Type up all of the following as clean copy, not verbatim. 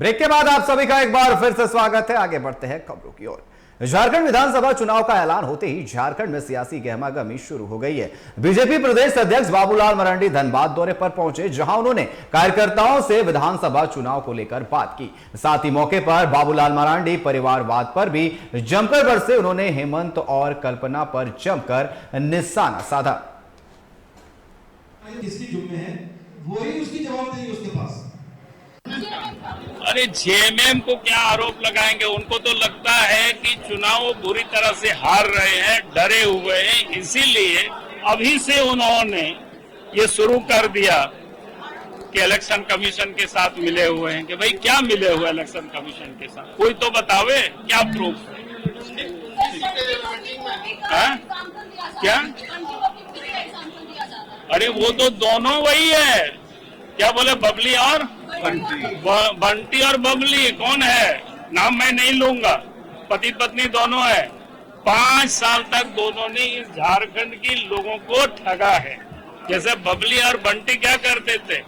Break के बाद आप सभी का एक बार फिर से स्वागत है। आगे बढ़ते हैं खबरों की ओर। झारखंड विधानसभा चुनाव का ऐलान होते ही झारखंड में सियासी गहमागहमी शुरू हो गई है। बीजेपी प्रदेश अध्यक्ष बाबूलाल मरांडी धनबाद दौरे पर पहुंचे, जहां उन्होंने कार्यकर्ताओं से विधानसभा चुनाव को लेकर बात की। साथ ही मौके पर बाबूलाल मरांडी परिवारवाद पर भी जमकर बरसे। उन्होंने हेमंत और कल्पना पर जमकर निशाना साधा। किसकी जुम्मे है वही उसकी जवाबदेही उसके पास। अरे जेएमएम को क्या आरोप लगाएंगे? उनको तो लगता है कि चुनाव बुरी तरह से हार रहे हैं, डरे हुए हैं, इसीलिए अभी से उन्होंने ये शुरू कर दिया कि इलेक्शन कमीशन के साथ मिले हुए हैं। कि भाई क्या मिले हुए इलेक्शन कमीशन के साथ? कोई तो बतावे क्या प्रूफ है? क्या? अरे वो तो दोनों वही है। क्या बोले? बबली और बंटी और बबली कौन है? नाम मैं नहीं लूंगा। पति पत्नी दोनों है। 5 साल तक दोनों ने इस झारखंड की लोगों को ठगा है। जैसे बबली और बंटी क्या करते थे,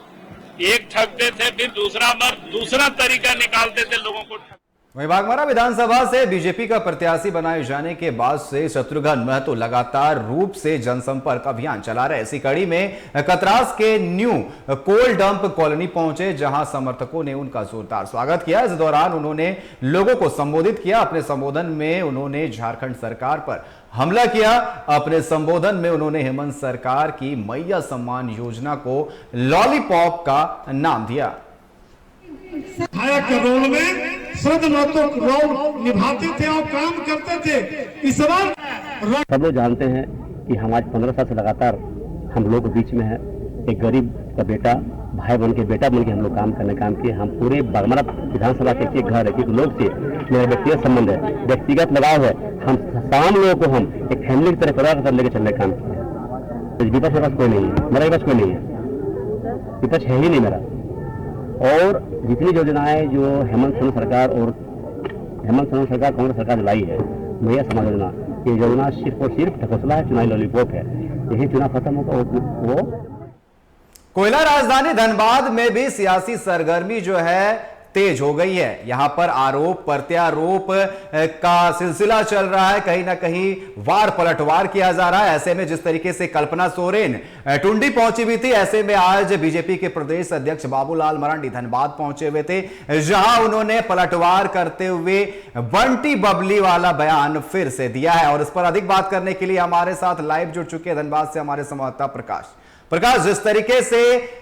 एक ठगते थे, फिर दूसरा तरीका निकालते थे लोगों को ठग। वहीं बागमारा विधानसभा से बीजेपी का प्रत्याशी बनाए जाने के बाद से शत्रुघ्न महतो लगातार रूप से जनसंपर्क अभियान चला रहे। इसी कड़ी में कतरास के न्यू कोल डंप कॉलोनी पहुंचे, जहां समर्थकों ने उनका जोरदार स्वागत किया। इस दौरान उन्होंने लोगों को संबोधित किया। अपने संबोधन में उन्होंने झारखंड सरकार पर हमला किया। अपने संबोधन में उन्होंने हेमंत सरकार की मैया सम्मान योजना को लॉलीपॉप का नाम दिया। रोल में रोल निभाते थे और काम करते थे। इस बार सब लोग जानते हैं कि हम आज 15 साल से लगातार हम लोग के बीच में है। एक गरीब का बेटा, भाई बन के बेटा बन के हम लोग काम किए। हम पूरे बागमारा विधानसभा के एक घर एक लोग से मेरा व्यक्तिगत संबंध है, व्यक्तिगत लगाव है। हम तमाम लोगों को हम एक फैमिली की तरह परिवार की तरह लेकर चलने का काम किया। विपक्ष के पास कोई नहीं है, मेरा विपक्ष कोई नहीं है, विपक्ष है ही नहीं मेरा। और जितनी योजनाएं जो हेमंत सोरेन सरकार कांग्रेस सरकार लाई है, मैया समाज योजना, ये योजना सिर्फ और सिर्फ ढकोसला है, चुनावी लॉलीपॉप है। यही चुनाव खत्म होगा वो। कोयला राजधानी धनबाद में भी सियासी सरगर्मी जो है तेज हो गई है। यहां पर आरोप प्रत्यारोप का सिलसिला चल रहा है। कहीं ना कहीं वार पलटवार किया जा रहा है। ऐसे में जिस तरीके से कल्पना सोरेन टुंडी पहुंची हुई थी, ऐसे में आज बीजेपी के प्रदेश अध्यक्ष बाबूलाल मरांडी धनबाद पहुंचे हुए थे, जहां उन्होंने पलटवार करते हुए बंटी बबली वाला बयान फिर से दिया है। और इस पर अधिक बात करने के लिए हमारे साथ लाइव जुड़ चुके हैं धनबाद से हमारे संवाददाता प्रकाश। जिस तरीके से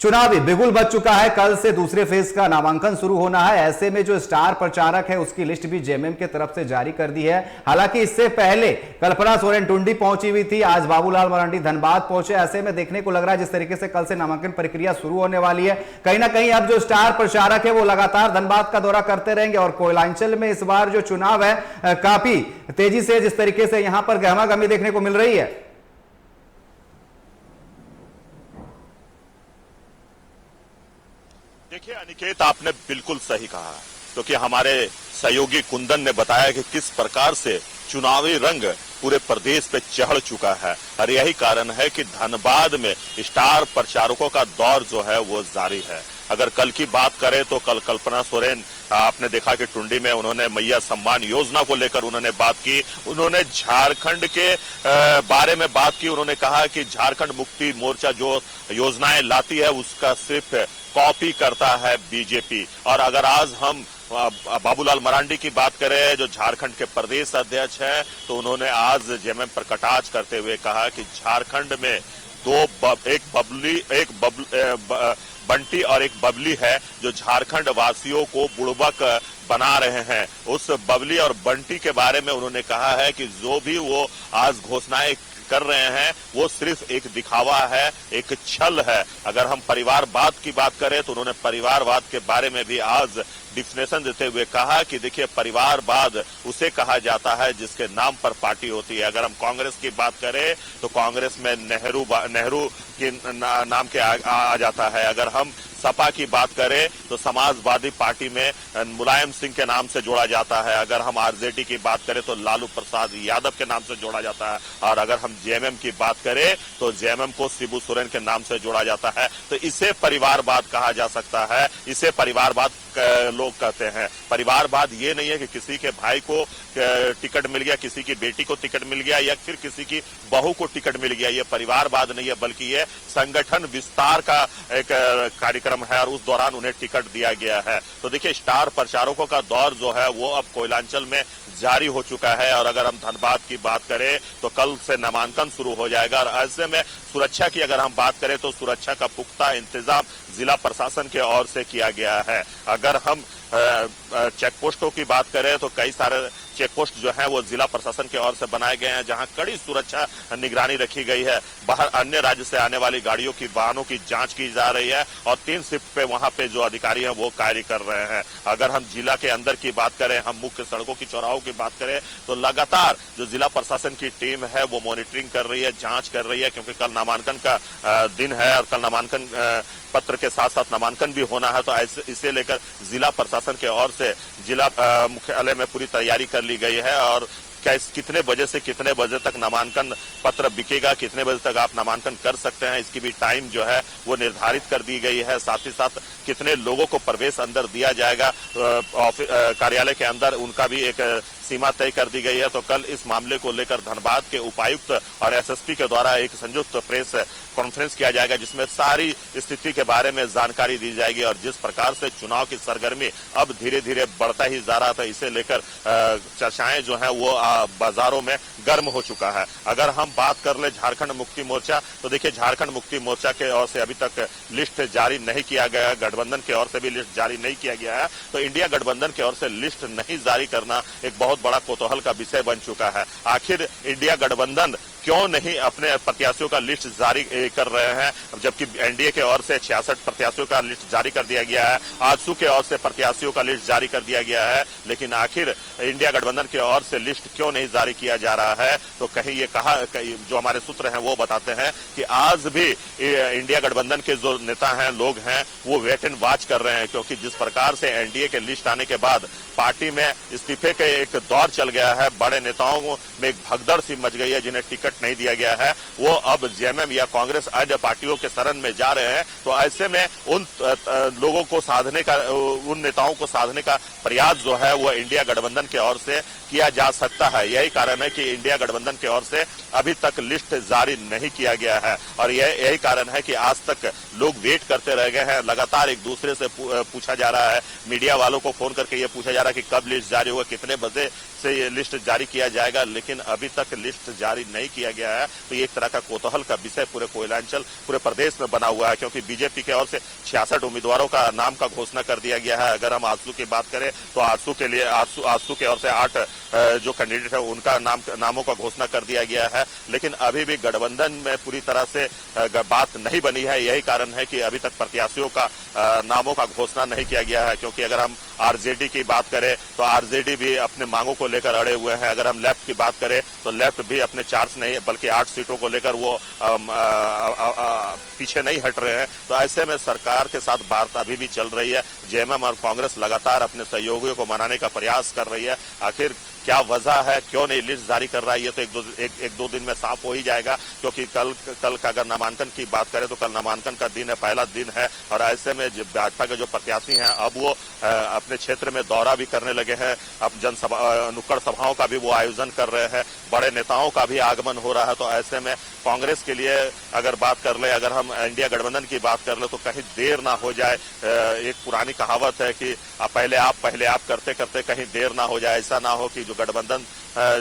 चुनावी बिगुल बच चुका है, कल से दूसरे फेज का नामांकन शुरू होना है। ऐसे में जो स्टार प्रचारक है उसकी लिस्ट भी जेएमएम की तरफ से जारी कर दी है। हालांकि इससे पहले कल्पना सोरेन टुंडी पहुंची हुई थी, आज बाबूलाल मरांडी धनबाद पहुंचे। ऐसे में देखने को लग रहा है जिस तरीके से कल से नामांकन प्रक्रिया शुरू होने वाली है, कहीं ना कहीं अब जो स्टार प्रचारक है वो लगातार धनबाद का दौरा करते रहेंगे। और कोयलांचल में इस बार जो चुनाव है काफी तेजी से जिस तरीके से यहां पर गहमागहमी देखने को मिल रही है। देखिए अनिकेत, आपने बिल्कुल सही कहा, क्योंकि हमारे सहयोगी कुंदन ने बताया कि किस प्रकार से चुनावी रंग पूरे प्रदेश पे चढ़ चुका है। और यही कारण है कि धनबाद में स्टार प्रचारकों का दौर जो है वो जारी है। अगर कल की बात करें तो कल कल्पना सोरेन, आपने देखा कि टुंडी में उन्होंने मैया सम्मान योजना को लेकर उन्होंने बात की। उन्होंने झारखंड के बारे में बात की। उन्होंने कहा कि झारखंड मुक्ति मोर्चा जो योजनाएं लाती है उसका सिर्फ कॉपी करता है बीजेपी। और अगर आज हम बाबूलाल मरांडी की बात करें जो झारखंड के प्रदेश अध्यक्ष हैं, तो उन्होंने आज जेएमएम पर कटाक्ष करते हुए कहा कि झारखंड में एक बंटी और एक बबली है जो झारखंड वासियों को बुड़बक बना रहे हैं। उस बबली और बंटी के बारे में उन्होंने कहा है कि जो भी वो आज घोषणाएं कर रहे हैं वो सिर्फ एक दिखावा है, एक छल है। अगर हम परिवारवाद की बात करें तो उन्होंने परिवारवाद के बारे में भी आज डिफिनेशन देते हुए कहा कि देखिए परिवारवाद उसे कहा जाता है जिसके नाम पर पार्टी होती है। अगर हम कांग्रेस की बात करें तो कांग्रेस में नेहरू के नाम के आ जाता है। अगर हम सपा की बात करें तो समाजवादी पार्टी में मुलायम सिंह के नाम से जोड़ा जाता है। अगर हम आरजेडी की बात करें तो लालू प्रसाद यादव के नाम से जोड़ा जाता है। और अगर हम जेएमएम की बात करें तो जेएमएम को शिबू सोरेन के नाम से जोड़ा जाता है, तो इसे परिवारवाद कहा जा सकता है, इसे परिवारवाद लोग कहते हैं। परिवारवाद ये नहीं है कि किसी के भाई को टिकट मिल गया, किसी की बेटी को टिकट मिल गया या फिर किसी की बहू को टिकट मिल गया, ये परिवारवाद नहीं है, बल्कि ये संगठन विस्तार का एक कार्यक्रम है और उस दौरान उन्हें टिकट दिया गया है। तो देखिए, स्टार प्रचारकों का दौर जो है वो अब कोयलांचल में जारी हो चुका है। और अगर हम धनबाद की बात करें तो कल से नामांकन शुरू हो जाएगा और ऐसे में सुरक्षा की अगर हम बात करें तो सुरक्षा का पुख्ता इंतजाम जिला प्रशासन के ओर से किया गया है। अगर हम चेक पोस्टों की बात करें तो कई सारे चेक पोस्ट जो है वो जिला प्रशासन के ओर से बनाए गए हैं, जहां कड़ी सुरक्षा निगरानी रखी गई है। बाहर अन्य राज्य से आने वाली गाड़ियों की वाहनों की जांच की जा रही है और 3 शिफ्ट पे वहां पे जो अधिकारी हैं वो कार्य कर रहे हैं। अगर हम जिला के अंदर की बात करें, हम मुख्य सड़कों की चौराहों की बात करें तो लगातार जो जिला प्रशासन की टीम है वो मॉनिटरिंग कर रही है, जांच कर रही है, क्योंकि कल नामांकन का दिन है और कल नामांकन पत्र के साथ साथ नामांकन भी होना है। तो इसे लेकर जिला प्रशासन के ओर से जिला मुख्यालय में पूरी तैयारी कर ली गई है और कितने बजे से कितने बजे तक नामांकन पत्र बिकेगा, कितने बजे तक आप नामांकन कर सकते हैं, इसकी भी टाइम जो है वो निर्धारित कर दी गई है। साथ ही साथ कितने लोगों को प्रवेश अंदर दिया जाएगा कार्यालय के अंदर, उनका भी एक सीमा तय कर दी गई है। तो कल इस मामले को लेकर धनबाद के उपायुक्त और एसएसपी के द्वारा एक संयुक्त प्रेस कॉन्फ्रेंस किया जाएगा, जिसमें सारी स्थिति के बारे में जानकारी दी जाएगी। और जिस प्रकार से चुनाव की सरगर्मी अब धीरे धीरे बढ़ता ही जा रहा था, इसे लेकर चर्चाएं जो है वो बाजारों में गर्म हो चुका है। अगर हम बात कर ले झारखंड मुक्ति मोर्चा, तो देखिए झारखंड मुक्ति मोर्चा के ओर से अभी तक लिस्ट जारी नहीं किया गया है, गठबंधन की ओर से भी लिस्ट जारी नहीं किया गया है। तो इंडिया गठबंधन की ओर से लिस्ट नहीं जारी करना एक बहुत बड़ा कौतूहल का विषय बन चुका है। आखिर इंडिया गठबंधन क्यों नहीं अपने प्रत्याशियों का लिस्ट जारी कर रहे हैं, जबकि एनडीए के ओर से 66 प्रत्याशियों का लिस्ट जारी कर दिया गया है, आजसू के ओर से प्रत्याशियों का लिस्ट जारी कर दिया गया है, लेकिन आखिर इंडिया गठबंधन के ओर से लिस्ट क्यों नहीं जारी किया जा रहा है। तो कहीं ये कहा, जो हमारे सूत्र हैं वो बताते हैं कि आज भी इंडिया गठबंधन के जो नेता हैं, लोग हैं, वो वेट एंड वॉच कर रहे हैं, क्योंकि जिस प्रकार से एनडीए के लिस्ट आने के बाद पार्टी में इस्तीफे के एक दौर चल गया है, बड़े नेताओं में एक भगदड़ सी मच गई है, जिन्हें टिकट नहीं दिया गया है, वो अब जेएमएम या कांग्रेस अन्य पार्टियों के शरण में जा रहे हैं। तो ऐसे में उन लोगों को साधने का, उन नेताओं को साधने का प्रयास जो है वो इंडिया गठबंधन की ओर से किया जा सकता है। यही कारण है कि इंडिया गठबंधन की ओर से अभी तक लिस्ट जारी नहीं किया गया है और यही कारण है कि आज तक लोग वेट करते रह गए हैं। लगातार एक दूसरे से पूछा जा रहा है, मीडिया वालों को फोन करके ये पूछा जा रहा है कि कब लिस्ट जारी होगा, कितने बजे से ये लिस्ट जारी किया जाएगा, लेकिन अभी तक लिस्ट जारी नहीं किया गया है। तो ये एक तरह का कौतूहल का विषय पूरे कोयलांचल, पूरे प्रदेश में बना हुआ है, क्योंकि बीजेपी की ओर से 66 उम्मीदवारों का नाम का घोषणा कर दिया गया है। अगर हम आजसू की बात करें तो आजसू के लिए आजसू की ओर से 8 जो कैंडिडेट है उनका नामों का घोषणा कर दिया गया है, लेकिन अभी भी गठबंधन में पूरी तरह से बात नहीं बनी है। यही कारण है कि अभी तक प्रत्याशियों का नामों का घोषणा नहीं किया गया है, क्योंकि अगर हम आरजेडी की बात करें तो आरजेडी भी अपने मांगों को लेकर अड़े हुए हैं। अगर हम लेफ्ट की बात करें तो लेफ्ट भी अपने 4 नहीं बल्कि 8 सीटों को लेकर वो पीछे नहीं हट रहे हैं। तो ऐसे में सरकार के साथ बात अभी भी चल रही है। जेएमएम और कांग्रेस लगातार अपने सहयोगियों को मनाने का प्रयास कर रही है। आखिर क्या वजह है, क्यों नहीं लिस्ट जारी कर रहा है, ये तो एक दो दिन में साफ हो ही जाएगा, क्योंकि कल का अगर नामांकन की बात करें तो कल नामांकन का दिन है, पहला दिन है। और ऐसे में भाजपा के जो प्रत्याशी हैं अब वो अपने क्षेत्र में दौरा भी करने लगे हैं, अब जनसभा, नुक्कड़ सभाओं का भी वो आयोजन कर रहे हैं, बड़े नेताओं का भी आगमन हो रहा है। तो ऐसे में कांग्रेस के लिए अगर बात कर ले, अगर हम इंडिया गठबंधन की बात कर ले तो कहीं देर ना हो जाए। एक पुरानी कहावत है कि पहले आप करते करते कहीं देर ना हो जाए। ऐसा ना हो कि जो गठबंधन,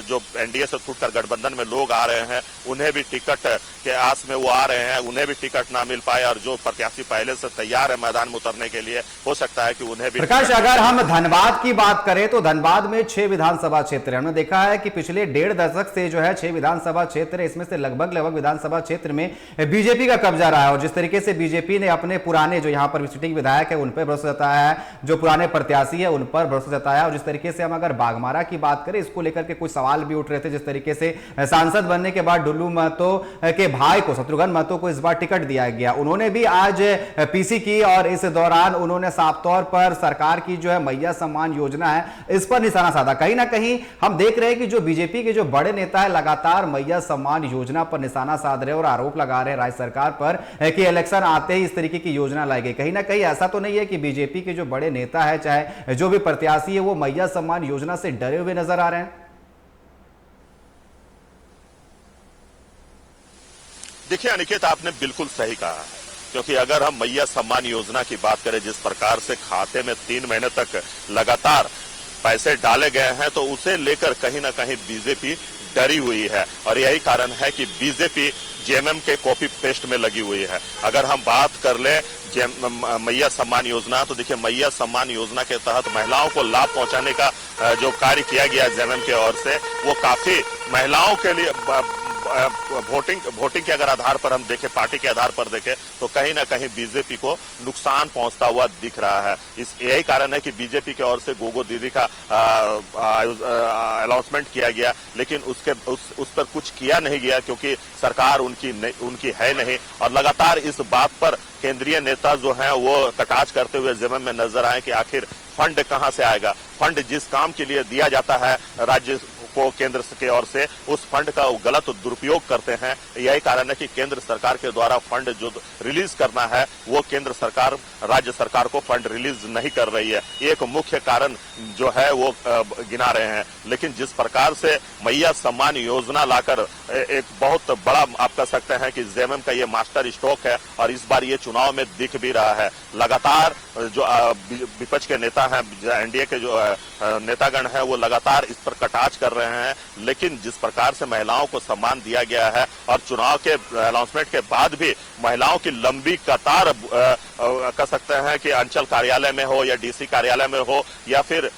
जो एनडीए से छूटकर गठबंधन में लोग आ रहे हैं उन्हें भी टिकट के आस में वो आ रहे हैं, उन्हें भी टिकट ना मिल पाए, और जो प्रत्याशी पहले से तैयार है मैदान में उतरने के लिए, हो सकता है कि उन्हें भी। प्रकाश, अगर हम धनबाद की बात करें तो धनबाद में 6 विधानसभा क्षेत्र है। हमने देखा है कि पिछले 1.5 दशक से जो है 6 विधानसभा क्षेत्र है, इसमें से लगभग विधानसभा क्षेत्र में बीजेपी का कब्जा रहा है। और जिस तरीके से बीजेपी ने अपने पुराने जो यहाँ पर सिटिंग विधायक है उन पर भरोसा जताया है, जो पुराने प्रत्याशी है उन पर भरोसा जताया, और जिस तरीके से हम अगर बाघमारा की बात करें, इसको लेकर के कुछ सवाल भी उठ रहे थे। जिस तरीके से सांसद बनने के बाद डुल्लू महतो के भाई को, शत्रुघ्न महतो को इस बार टिकट दिया गया, उन्होंने भी आज पीसी की और इस दौरान उन्होंने साफ तौर पर सरकार की जो है मैया सम्मान योजना है इस पर निशाना साधा। कहीं ना कहीं हम देख रहे हैं कि जो बीजेपी के जो बड़े नेता है लगातार मैया सम्मान योजना पर निशाना साध रहे और आरोप लगा रहे हैं राज्य सरकार पर कि इलेक्शन आते ही इस तरीके की योजना लाई गई। कहीं ना कहीं ऐसा तो नहीं है कि बीजेपी के जो बड़े नेता है, चाहे जो भी प्रत्याशी है, वो मैया सम्मान योजना से डरे हुए नजर आ रहे हैं? देखिए अनिकेत, आपने बिल्कुल सही कहा है, क्योंकि अगर हम मैया सम्मान योजना की बात करें, जिस प्रकार से खाते में 3 महीने तक लगातार पैसे डाले गए हैं, तो उसे लेकर कहीं ना कहीं बीजेपी डरी हुई है। और यही कारण है कि बीजेपी जेएमएम के कॉपी पेस्ट में लगी हुई है। अगर हम बात कर ले मैया सम्मान योजना, तो देखिए मैया सम्मान योजना के तहत महिलाओं को लाभ पहुंचाने का जो कार्य किया गया जेएमएम की ओर से, वो काफी महिलाओं के लिए वोटिंग के अगर आधार पर हम देखें, पार्टी के आधार पर देखें, तो कहीं ना कहीं बीजेपी को नुकसान पहुंचता हुआ दिख रहा है। यही कारण है कि बीजेपी की ओर से गोगो दीदी का अनाउंसमेंट किया गया, लेकिन उस पर कुछ किया नहीं गया, क्योंकि सरकार उनकी है नहीं। और लगातार इस बात पर केंद्रीय नेता जो हैं वो कटाक्ष करते हुए जेएमएम में नजर आए कि आखिर फंड कहां से आएगा। फंड जिस काम के लिए दिया जाता है राज्य को केंद्र की ओर से, उस फंड का वो गलत दुरुपयोग करते हैं। यही कारण है कि केंद्र सरकार के द्वारा फंड जो रिलीज करना है, वो केंद्र सरकार राज्य सरकार को फंड रिलीज नहीं कर रही है। एक मुख्य कारण जो है वो गिना रहे हैं। लेकिन जिस प्रकार से मैया सम्मान योजना लाकर एक बहुत बड़ा आप कह सकते हैं कि जेएमएम का ये मास्टर स्ट्रोक है, और इस बार ये चुनाव में दिख भी रहा है। लगातार जो विपक्ष के नेता हैं, एनडीए के जो नेतागण हैं, वो लगातार इस पर कटाक्ष कर रहे हैं। लेकिन जिस प्रकार से महिलाओं को सम्मान दिया गया है, और चुनाव के अनाउंसमेंट के बाद भी महिलाओं की लंबी कतार कह सकते हैं कि अंचल कार्यालय में हो या डीसी कार्यालय में हो या फिर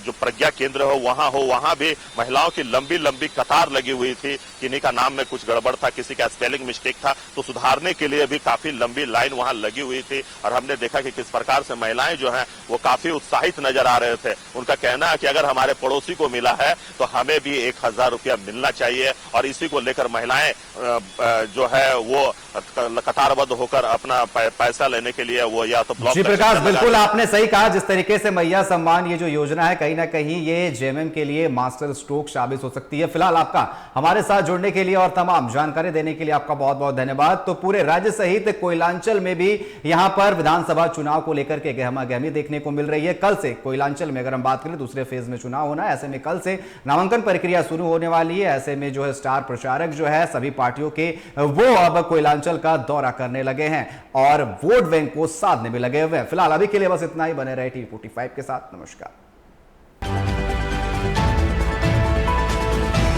जो प्रज्ञा केंद्र हो वहां भी महिलाओं की लंबी कतार लगी हुई थी। किन्हीं का नाम में कुछ गड़बड़ था, किसी का स्पेलिंग मिस्टेक था, तो सुधारने के लिए भी काफी लंबी लाइन वहां लगी हुई थी। और हमने देखा कि किस प्रकार से महिलाएं जो हैं वो काफी उत्साहित नजर आ रहे थे। उनका कहना है कि अगर हमारे पड़ोसी को मिला है तो हमें भी 1000 रुपया मिलना चाहिए। और इसी को लेकर महिलाएं जो है वो कतारबद्ध होकर अपना पैसा लेने के लिए वो या तो ब्लॉक। जी प्रकाश, बिल्कुल आपने सही कहा। जिस तरीके से मैया सम्मान ये जो योजना है, कहीं ना कहीं ये जेएमएम के लिए मास्टर स्ट्रोक साबित हो सकती है। फिलहाल आपका हमारे साथ जुड़ने के लिए और तमाम जानकारी देने के लिए आपका बहुत बहुत धन्यवाद। तो पूरे राज्य सहित कोयलांचल में भी यहां पर विधानसभा चुनाव को लेकर के गहमागहमी देखने को मिल रही है। कल से कोयलांचल में अगर हम बात करें, दूसरे फेज में चुनाव होना है, ऐसे में कल से नामांकन प्रक्रिया शुरू होने वाली है। ऐसे में जो है स्टार प्रचारक जो है सभी पार्टियों के, वो अब कोयलांचल का दौरा करने लगे हैं और वोट बैंक को साधने में लगे हुए हैं। फिलहाल अभी के लिए बस इतना ही। बने रहे टी45 के साथ। नमस्कार।